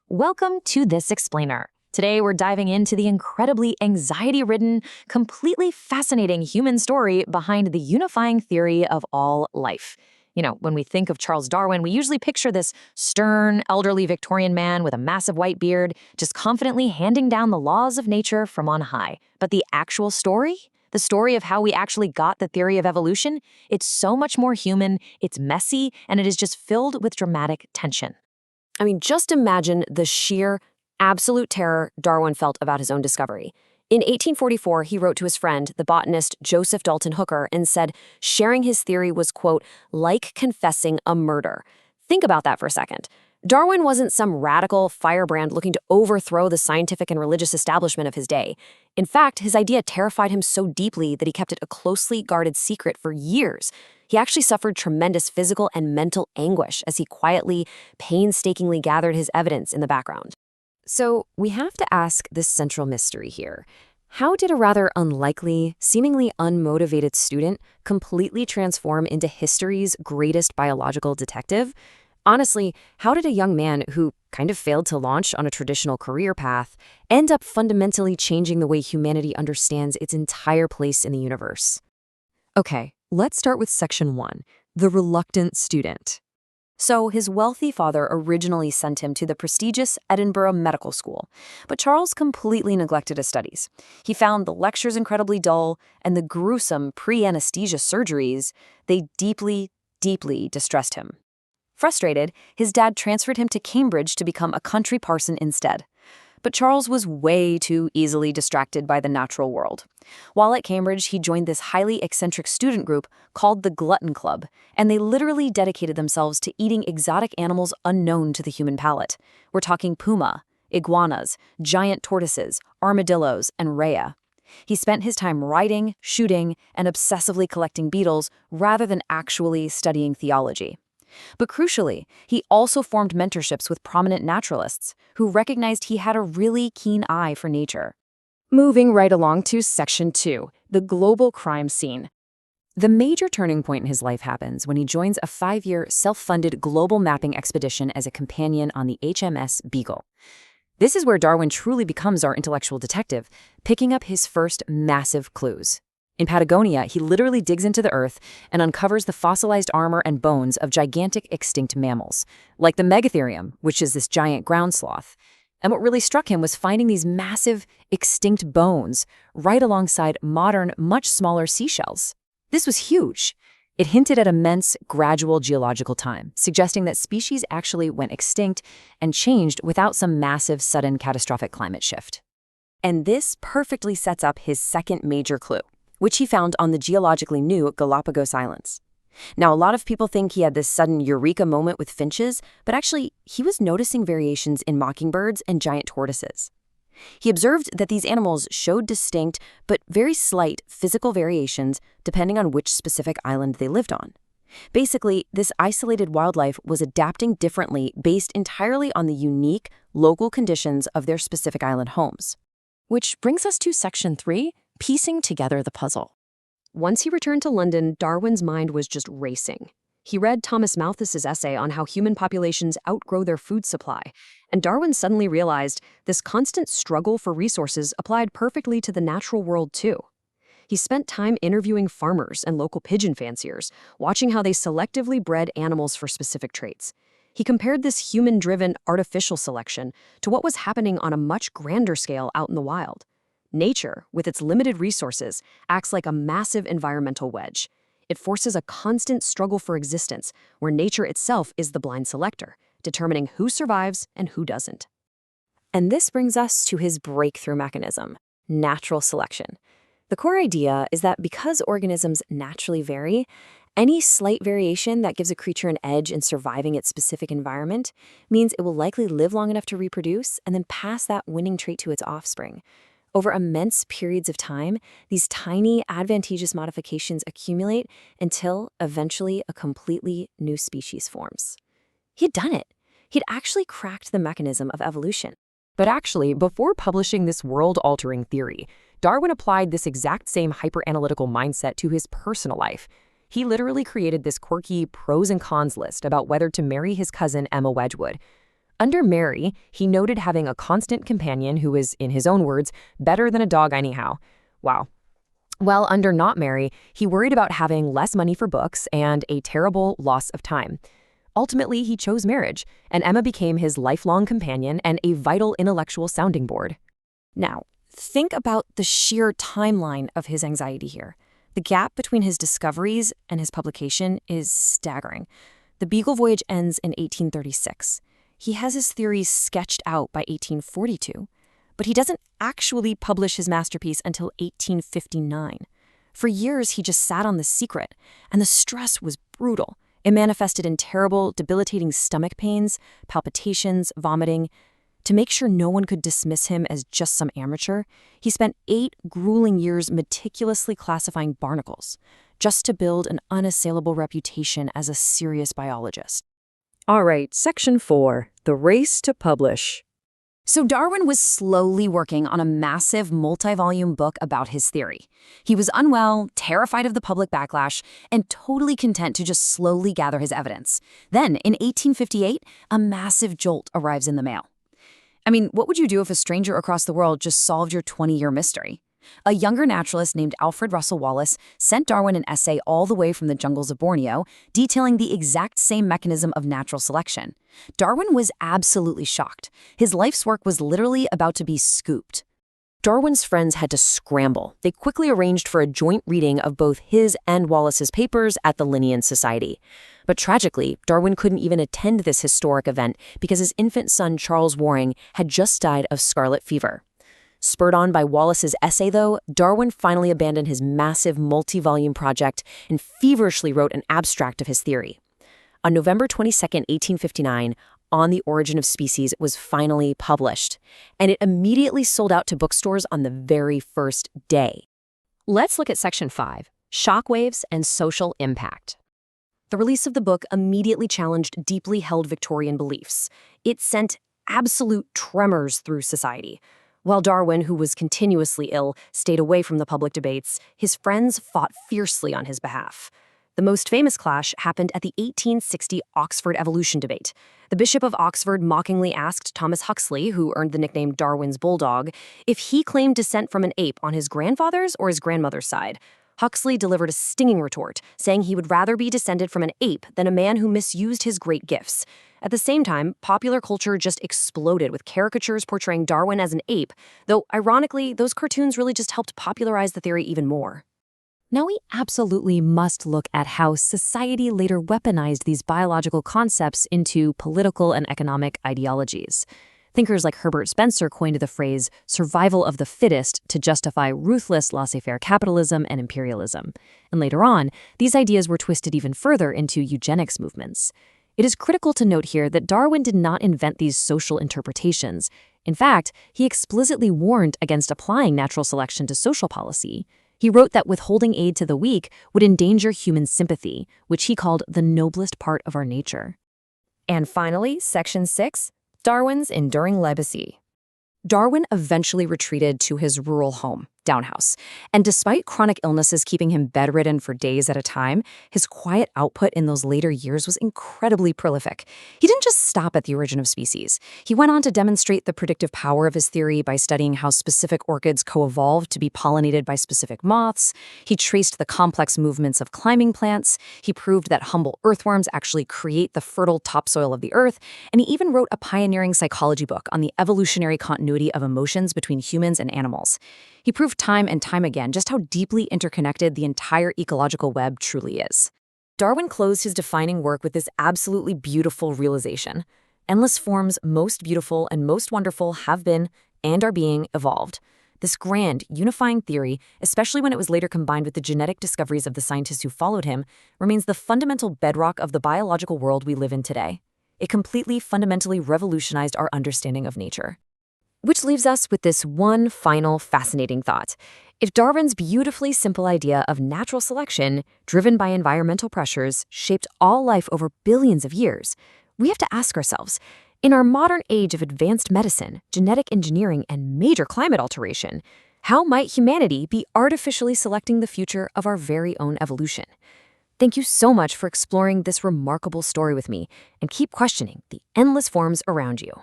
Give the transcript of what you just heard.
Welcome to This Explainer. Today we're diving into the incredibly anxiety-ridden, completely fascinating human story behind the unifying theory of all life. When we think of Charles Darwin, we usually picture this stern, elderly Victorian man with a massive white beard, just confidently handing down the laws of nature from on high. But the actual story? The story of how we actually got the theory of evolution? It's so much more human, it's messy, and it is just filled with dramatic tension. Just imagine the sheer, absolute terror Darwin felt about his own discovery. In 1844, he wrote to his friend, the botanist Joseph Dalton Hooker, and said sharing his theory was, quote, like confessing a murder. Think about that for a second. Darwin wasn't some radical firebrand looking to overthrow the scientific and religious establishment of his day. In fact, his idea terrified him so deeply that he kept it a closely guarded secret for years. He actually suffered tremendous physical and mental anguish as he quietly, painstakingly gathered his evidence in the background. So we have to ask this central mystery here. How did a rather unlikely, seemingly unmotivated student completely transform into history's greatest biological detective? Honestly, how did a young man who kind of failed to launch on a traditional career path end up fundamentally changing the way humanity understands its entire place in the universe? Okay, let's start with section 1, the reluctant student. So his wealthy father originally sent him to the prestigious Edinburgh Medical School, but Charles completely neglected his studies. He found the lectures incredibly dull, and the gruesome pre-anesthesia surgeries, they deeply, deeply distressed him. Frustrated, his dad transferred him to Cambridge to become a country parson instead. But Charles was way too easily distracted by the natural world. While at Cambridge, he joined this highly eccentric student group called the Glutton Club, and they literally dedicated themselves to eating exotic animals unknown to the human palate. We're talking puma, iguanas, giant tortoises, armadillos, and rhea. He spent his time writing, shooting, and obsessively collecting beetles rather than actually studying theology. But crucially, he also formed mentorships with prominent naturalists who recognized he had a really keen eye for nature. Moving right along to section 2, the global crime scene. The major turning point in his life happens when he joins a 5-year self-funded global mapping expedition as a companion on the HMS Beagle. This is where Darwin truly becomes our intellectual detective, picking up his first massive clues. In Patagonia, he literally digs into the earth and uncovers the fossilized armor and bones of gigantic extinct mammals, like the megatherium, which is this giant ground sloth. And what really struck him was finding these massive, extinct bones right alongside modern, much smaller seashells. This was huge. It hinted at immense, gradual geological time, suggesting that species actually went extinct and changed without some massive, sudden, catastrophic climate shift. And this perfectly sets up his second major clue, which he found on the geologically new Galapagos Islands. Now, a lot of people think he had this sudden eureka moment with finches, but actually, he was noticing variations in mockingbirds and giant tortoises. He observed that these animals showed distinct, but very slight physical variations depending on which specific island they lived on. Basically, this isolated wildlife was adapting differently based entirely on the unique, local conditions of their specific island homes. Which brings us to section 3, piecing together the puzzle. Once he returned to London, Darwin's mind was just racing. He read Thomas Malthus's essay on how human populations outgrow their food supply, and Darwin suddenly realized this constant struggle for resources applied perfectly to the natural world too. He spent time interviewing farmers and local pigeon fanciers, watching how they selectively bred animals for specific traits. He compared this human-driven artificial selection to what was happening on a much grander scale out in the wild. Nature, with its limited resources, acts like a massive environmental wedge. It forces a constant struggle for existence, where nature itself is the blind selector, determining who survives and who doesn't. And this brings us to his breakthrough mechanism, natural selection. The core idea is that because organisms naturally vary, any slight variation that gives a creature an edge in surviving its specific environment means it will likely live long enough to reproduce and then pass that winning trait to its offspring. Over immense periods of time, these tiny, advantageous modifications accumulate until, eventually, a completely new species forms. He'd done it. He'd actually cracked the mechanism of evolution. But actually, before publishing this world-altering theory, Darwin applied this exact same hyper-analytical mindset to his personal life. He literally created this quirky pros and cons list about whether to marry his cousin Emma Wedgwood. Under Mary, he noted having a constant companion who was, in his own words, better than a dog anyhow. Wow. Well, under not Mary, he worried about having less money for books and a terrible loss of time. Ultimately, he chose marriage, and Emma became his lifelong companion and a vital intellectual sounding board. Now, think about the sheer timeline of his anxiety here. The gap between his discoveries and his publication is staggering. The Beagle Voyage ends in 1836. He has his theories sketched out by 1842, but he doesn't actually publish his masterpiece until 1859. For years, he just sat on the secret, and the stress was brutal. It manifested in terrible, debilitating stomach pains, palpitations, vomiting. To make sure no one could dismiss him as just some amateur, he spent 8 grueling years meticulously classifying barnacles, just to build an unassailable reputation as a serious biologist. All right, Section 4, the race to publish. So Darwin was slowly working on a massive multi-volume book about his theory. He was unwell, terrified of the public backlash, and totally content to just slowly gather his evidence. Then, in 1858, a massive jolt arrives in the mail. I mean, what would you do if a stranger across the world just solved your 20-year mystery? A younger naturalist named Alfred Russel Wallace sent Darwin an essay all the way from the jungles of Borneo, detailing the exact same mechanism of natural selection. Darwin was absolutely shocked. His life's work was literally about to be scooped. Darwin's friends had to scramble. They quickly arranged for a joint reading of both his and Wallace's papers at the Linnean Society. But tragically, Darwin couldn't even attend this historic event because his infant son, Charles Waring, had just died of scarlet fever. Spurred on by Wallace's essay, though, Darwin finally abandoned his massive multi-volume project and feverishly wrote an abstract of his theory. On November 22, 1859, On the Origin of Species was finally published, and it immediately sold out to bookstores on the very first day. Let's look at Section 5, Shockwaves and Social Impact. The release of the book immediately challenged deeply held Victorian beliefs. It sent absolute tremors through society. While Darwin, who was continuously ill, stayed away from the public debates, his friends fought fiercely on his behalf. The most famous clash happened at the 1860 Oxford evolution debate. The Bishop of Oxford mockingly asked Thomas Huxley, who earned the nickname Darwin's Bulldog, if he claimed descent from an ape on his grandfather's or his grandmother's side. Huxley delivered a stinging retort, saying he would rather be descended from an ape than a man who misused his great gifts. At the same time, popular culture just exploded with caricatures portraying Darwin as an ape, though ironically, those cartoons really just helped popularize the theory even more. Now we absolutely must look at how society later weaponized these biological concepts into political and economic ideologies. Thinkers like Herbert Spencer coined the phrase survival of the fittest to justify ruthless laissez-faire capitalism and imperialism. And later on, these ideas were twisted even further into eugenics movements. It is critical to note here that Darwin did not invent these social interpretations. In fact, he explicitly warned against applying natural selection to social policy. He wrote that withholding aid to the weak would endanger human sympathy, which he called the noblest part of our nature. And finally, Section 6, Darwin's enduring legacy. Darwin eventually retreated to his rural home, Downhouse, and despite chronic illnesses keeping him bedridden for days at a time, his quiet output in those later years was incredibly prolific. He didn't just stop at the origin of species. He went on to demonstrate the predictive power of his theory by studying how specific orchids co-evolved to be pollinated by specific moths. He traced the complex movements of climbing plants. He proved that humble earthworms actually create the fertile topsoil of the earth, and he even wrote a pioneering psychology book on the evolutionary continuity of emotions between humans and animals. He proved time and time again just how deeply interconnected the entire ecological web truly is. Darwin closed his defining work with this absolutely beautiful realization. Endless forms, most beautiful and most wonderful, have been and are being evolved. This grand, unifying theory, especially when it was later combined with the genetic discoveries of the scientists who followed him, remains the fundamental bedrock of the biological world we live in today. It completely, fundamentally revolutionized our understanding of nature. Which leaves us with this one final fascinating thought. If Darwin's beautifully simple idea of natural selection, driven by environmental pressures, shaped all life over billions of years, we have to ask ourselves, in our modern age of advanced medicine, genetic engineering, and major climate alteration, how might humanity be artificially selecting the future of our very own evolution? Thank you so much for exploring this remarkable story with me, and keep questioning the endless forms around you.